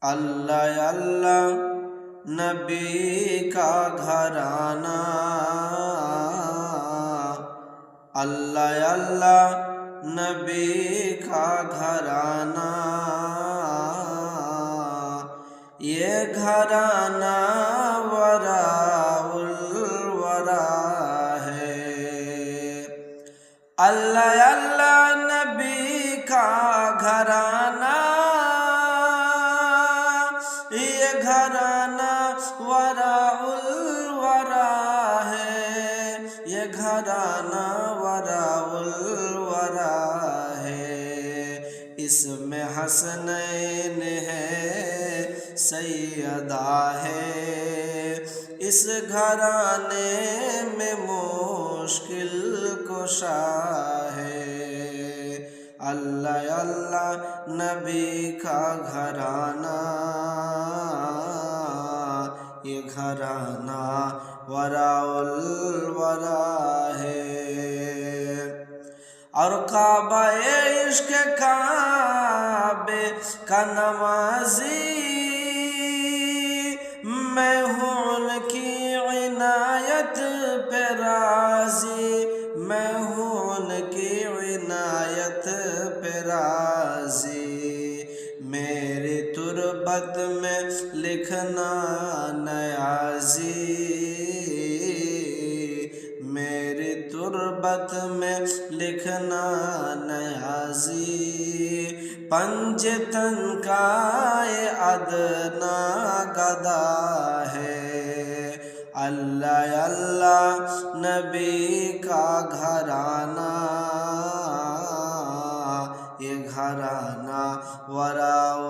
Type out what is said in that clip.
اللہ اللہ نبی کا گھرانہ، اللہ اللہ نبی کا گھرانہ، یہ گھرانہ وراء الورا ہے۔ اللہ اللہ نبی کا گھرانہ، یہ گھرانہ وراء الورا ہے، یہ گھرانہ وراء الورا ہے۔ اس میں حسنین ہے، سیدہ ہے، اس گھرانے میں مشکل کشا ہے۔ اللہ اللہ نبی کا گھرانہ، یہ گھرانہ وراء الورا ہے۔ اور کعبہ عشق کعبے کا نمازی، میں ہوں ان کی عنایت پہ راضی، میں ہوں ان کی عنایت پہ راضی۔ میری تربت میں لکھنا نیازی، میری تربت میں لکھنا نیازی، پنجتن کا ادنا گدا ہے۔ اللہ اللہ نبی کا گھرانہ، یہ گھرانہ وراء